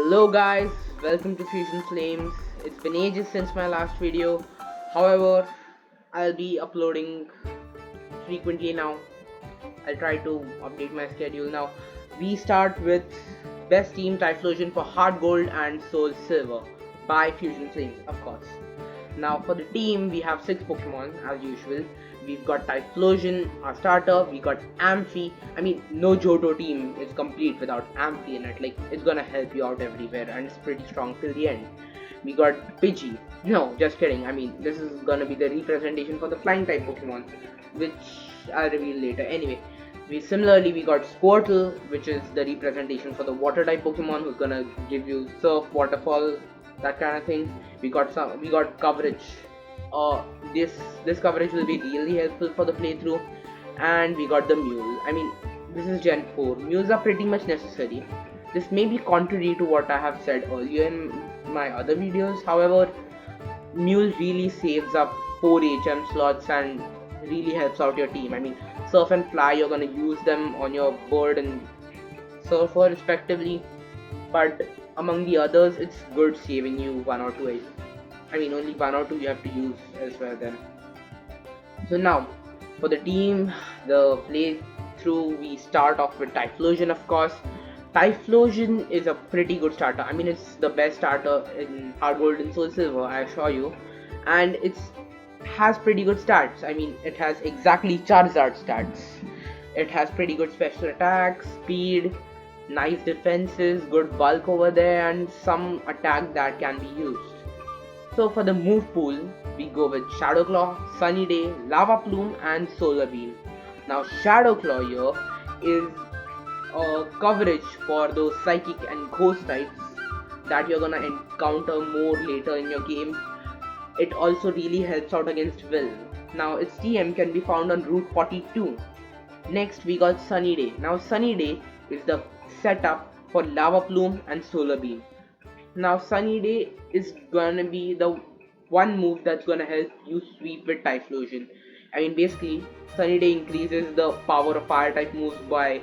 Hello guys, welcome to Fusion Flames. It's been ages since my last video. However, I'll be uploading frequently now. I'll try to update my schedule now. We start with best team Typhlosion for Hard Gold and Soul Silver by Fusion Flames, of course. Now for the team, we have 6 Pokemon as usual. We've got Typhlosion, our starter. We got Amphi. I mean, no Johto team is complete without Amphi in it. Like, it's gonna help you out everywhere, and it's pretty strong till the end. We got Pidgey. No, just kidding. I mean, this is gonna be the representation for the flying type Pokemon, which I'll reveal later. Anyway, we got Squirtle, which is the representation for the water type Pokemon, who's gonna give you Surf, Waterfall, that kind of thing. We got coverage. This coverage will be really helpful for the playthrough. And we got the Mule. I mean, this is Gen 4. Mules are pretty much necessary. This may be contrary to what I have said earlier in my other videos. However, Mule really saves up 4 HM slots and really helps out your team. I mean, Surf and Fly, you're gonna use them on your Bird and Surfer respectively. But among the others, it's good saving you 1 or 2 I mean, only 1 or 2 you have to use as well then. So now, for the team, the playthrough, we start off with Typhlosion, of course. Typhlosion is a pretty good starter. I mean, it's the best starter in Hard Gold and Soul Silver, I assure you. And it has pretty good stats. I mean, it has exactly Charizard stats. It has pretty good special attacks, speed, nice defenses, good bulk over there, and some attack that can be used. So for the move pool, we go with Shadow Claw, Sunny Day, Lava Plume and Solar Beam. Now Shadow Claw here is coverage for those Psychic and Ghost types that you're gonna encounter more later in your game. It also really helps out against Will. Now its TM can be found on Route 42. Next we got Sunny Day. Now Sunny Day is the setup for Lava Plume and Solar Beam. Now Sunny Day is gonna be the one move that's gonna help you sweep with Typhlosion. I mean, basically Sunny Day increases the power of fire type moves by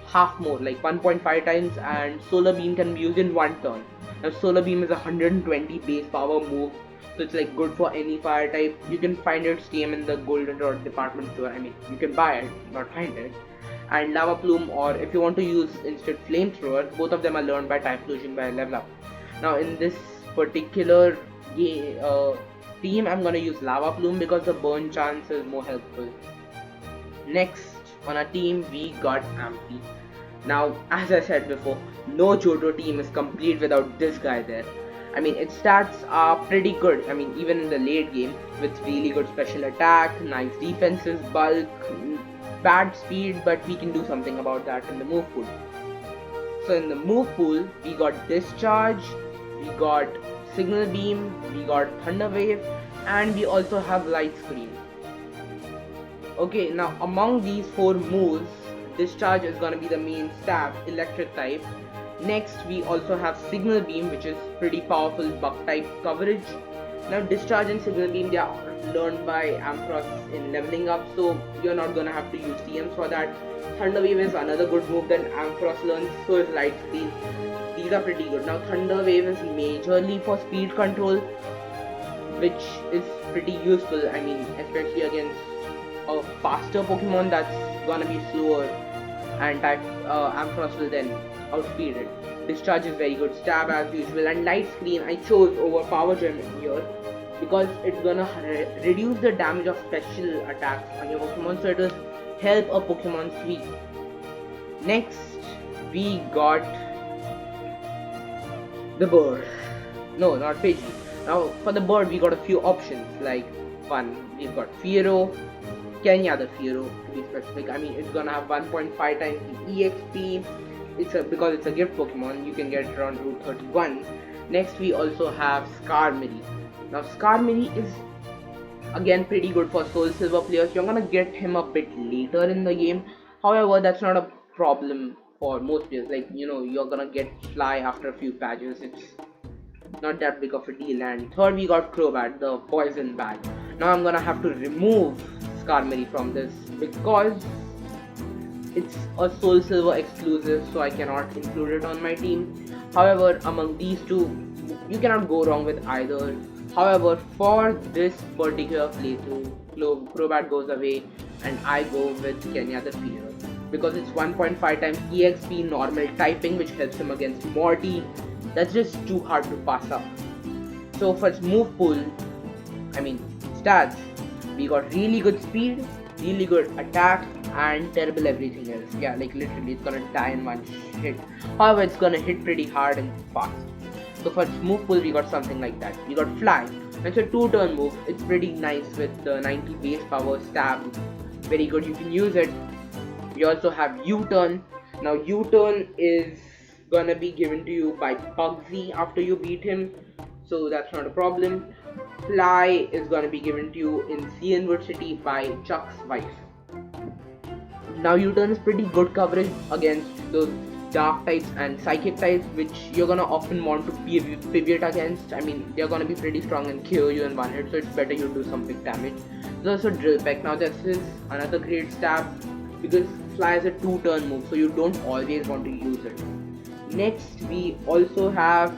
half more, like 1.5 times, and Solar Beam can be used in 1 turn. Now Solar Beam is a 120 base power move, so it's like good for any fire type. You can find its TM in the Goldenrod department store. I mean, you can buy it, not find it. And Lava Plume, or if you want to use instead Flamethrower, both of them are learned by Typhlosion by level up. Now in this particular team, I'm gonna use Lava Plume because the burn chance is more helpful. Next on our team, we got Amphi. Now, as I said before, no Johto team is complete without this guy there. I mean, its stats are pretty good. I mean, even in the late game, with really good special attack, nice defenses, bulk, bad speed, but we can do something about that in the move pool. So in the move pool, we got Discharge, we got Signal Beam, we got Thunder Wave, and we also have Light Screen. Okay, now among these 4 moves, Discharge is gonna be the main stab, electric type. Next, we also have Signal Beam, which is pretty powerful bug type coverage. Now Discharge and Signal Beam, they are learned by Ampharos in leveling up, so you're not gonna have to use TMs for that. Thunder Wave is another good move that Ampharos learns, so is Light Screen. These are pretty good. Now Thunder Wave is majorly for speed control, which is pretty useful. I mean, especially against a faster Pokemon that's gonna be slower, and Ampharos will then outspeed it. Discharge is very good stab as usual, and Light Screen I chose over Power Gem here because it's gonna reduce the damage of special attacks on your Pokemon, so it will help a Pokemon sweep. Next, we got the Bird. No, not Pidgey. Now for the Bird, we got a few options. Like one, we've got Fearow, Kenya the Fearow to be specific. I mean, it's gonna have 1.5 times the EXP. Because it's a gift Pokemon, you can get it around Route 31. Next, we also have Skarmory. Now Skarmory is again pretty good for Soul Silver players. You're gonna get him a bit later in the game. However, that's not a problem for most players. Like, you know, you're gonna get Fly after a few patches. It's not that big of a deal. And third, we got Crobat, the poison bag. Now I'm gonna have to remove Skarmory from this because it's a Soul Silver exclusive, so I cannot include it on my team. However, among these two, you cannot go wrong with either. However, for this particular playthrough, Crobat goes away and I go with Kenya the Fearow, because it's 1.5 times EXP normal typing, which helps him against Morty. That's just too hard to pass up. So for its move pool, stats, we got really good speed, really good attack, and terrible everything else. Yeah, like literally it's gonna die in one hit. However, it's gonna hit pretty hard and fast. So for its move pool, we got something like that. We got Fly. It's a 2-turn move. It's pretty nice with the 90 base power stab. Very good, you can use it. We also have U-turn. Now U-turn is gonna be given to you by Pugsy after you beat him, so that's not a problem. Fly is gonna be given to you in Cianwood City by Chuck's wife. Now U-turn is pretty good coverage against those dark types and psychic types, which you're gonna often want to pivot against. They're gonna be pretty strong and KO you in one hit, so it's better you do some big damage. There's also Drill Peck. Now this is another great stab because Fly is a 2-turn move, so you don't always want to use it. Next, we also have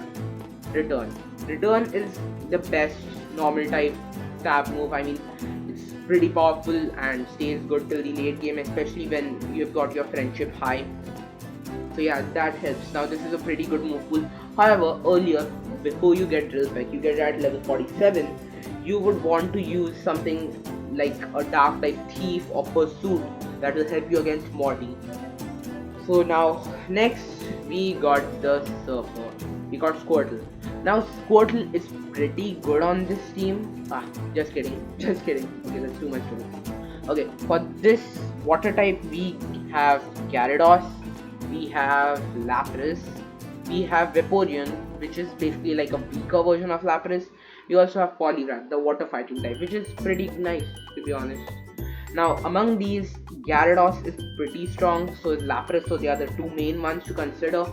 Return. Return is the best normal type stab move. It's pretty powerful and stays good till the late game, especially when you've got your friendship high. So yeah, that helps. Now this is a pretty good move pool. However, earlier, before you get Drill Peck, you get at level 47, you would want to use something like a dark type Thief or Pursuit that will help you against Morty. So now next we got the Surfer. We got Squirtle. Now Squirtle is pretty good on this team. Just kidding. Okay, that's too much to do. Okay, for this water type we have Gyarados, we have Lapras, we have Vaporeon, which is basically like a weaker version of Lapras. We also have Poliwrath, the water fighting type, which is pretty nice to be honest. Now among these, Gyarados is pretty strong, so is Lapras, so they are the two main ones to consider.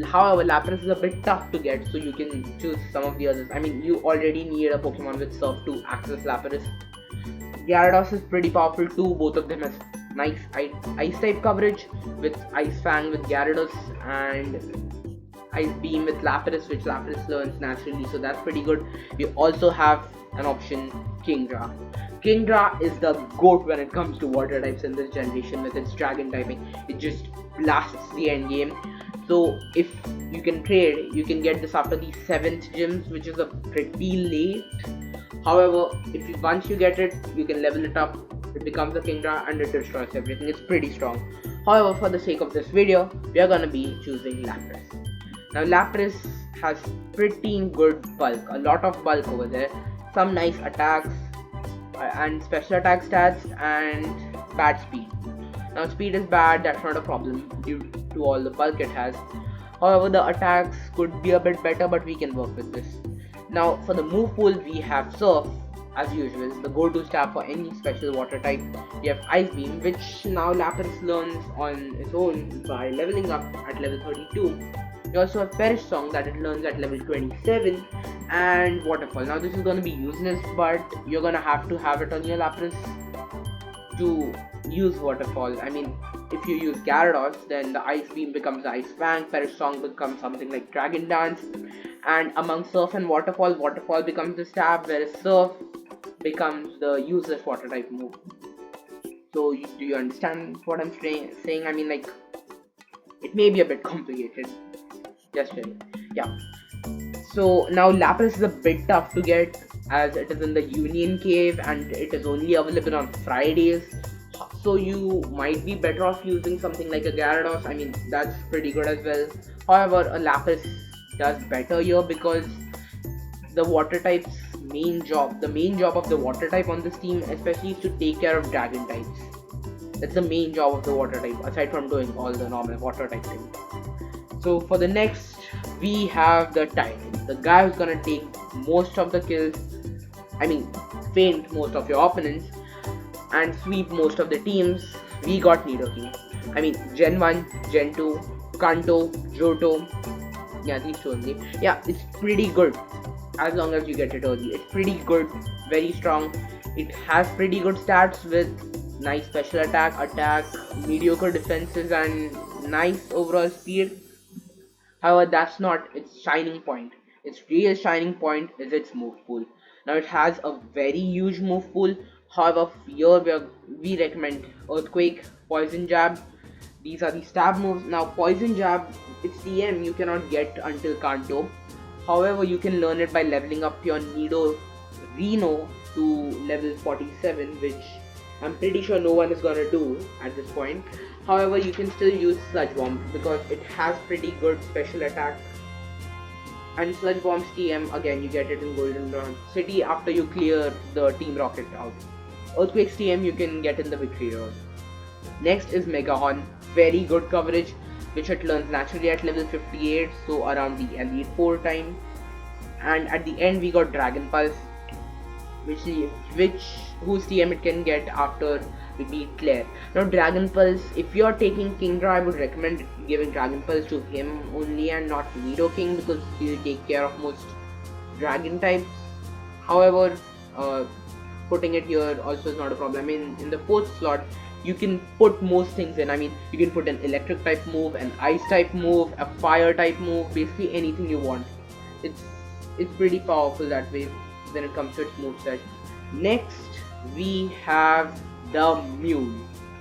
However, Lapras is a bit tough to get, so you can choose some of the others. You already need a Pokemon with Surf to access Lapras. Gyarados is pretty powerful too. Both of them has nice ice type coverage with Ice Fang with Gyarados and Ice Beam with Lapras, which Lapras learns naturally, so that's pretty good. We also have an option, Kingdra. Kingdra is the GOAT when it comes to water types in this generation with its dragon typing. It just blasts the end game. So if you can trade, you can get this after the 7th gyms, which is a pretty late. However, once you get it, you can level it up. It becomes a Kingdra and it destroys everything. It's pretty strong. However, for the sake of this video, we are gonna be choosing Lapras. Now Lapras has pretty good bulk, a lot of bulk over there, some nice attacks and special attack stats, and bad speed. Now speed is bad, that's not a problem due to all the bulk it has. However, the attacks could be a bit better, but we can work with this. Now for the move pool, we have Surf as usual, the go-to stab for any special water type. We have Ice Beam, which now Lapras learns on its own by leveling up at level 32. We also have Perish Song that it learns at level 27, and Waterfall. Now this is going to be useless, but you're going to have it on your Lapras to use Waterfall. If you use Gyarados, then the Ice Beam becomes Ice Fang, Perish Song becomes something like Dragon Dance, and among Surf and Waterfall, Waterfall becomes the stab, whereas Surf becomes the useless water type move. So do you understand what I'm saying? It may be a bit complicated. Just kidding. Yeah. So now Lapras is a bit tough to get as it is in the Union Cave and it is only available on Fridays. So you might be better off using something like a Gyarados. That's pretty good as well. However, a Lapras does better here because the water type's main job of the water type on this team especially is to take care of dragon types. That's the main job of the water type, aside from doing all the normal water type things. So for the next, we have the Titan, the guy who's gonna take most of the kills, feint most of your opponents and sweep most of the teams. We got Nidoking. Gen 1, Gen 2, Kanto, Johto. Yeah, these two only. Yeah, it's pretty good as long as you get it early. It's pretty good, very strong. It has pretty good stats with nice special attack, mediocre defenses and nice overall speed. However, that's not its shining point. Its real shining point is its move pool. Now it has a very huge move pool. However, here we recommend Earthquake, Poison Jab. These are the stab moves. Now Poison Jab, its TM you cannot get until Kanto. However, you can learn it by leveling up your Reno to level 47, which I'm pretty sure no one is gonna do at this point. However, you can still use Sludge Bomb because it has pretty good special attack. And Sludge Bomb's TM, again, you get it in Golden City after you clear the Team Rocket out. Earthquake's TM you can get in the Victory Road. Next is Megahorn, very good coverage, which it learns naturally at level 58, so around the Elite 4 time. And at the end we got Dragon Pulse, whose TM it can get after we beat Claire. Now Dragon Pulse, if you're taking Kingdra, I would recommend giving Dragon Pulse to him only and not Nidoking because he'll take care of most Dragon types. However, putting it here also is not a problem. In the 4th slot, you can put most things in. I mean, you can put an electric type move, an ice type move, a fire type move, basically anything you want. It's pretty powerful that way when it comes to its moveset. Next, we have the Mule,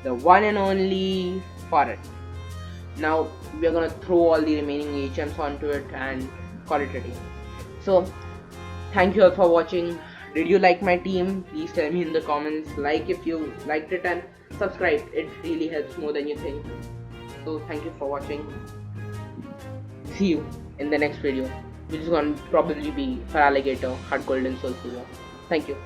the one and only Furret. Now, we are gonna throw all the remaining HMs onto it and call it a day. So, thank you all for watching. Did you like my team? Please tell me in the comments. Like if you liked it and subscribe. It really helps more than you think. So, thank you for watching. See you in the next video, which is going to probably be for Alligator, Hard Gold and Soul Silver. Thank you.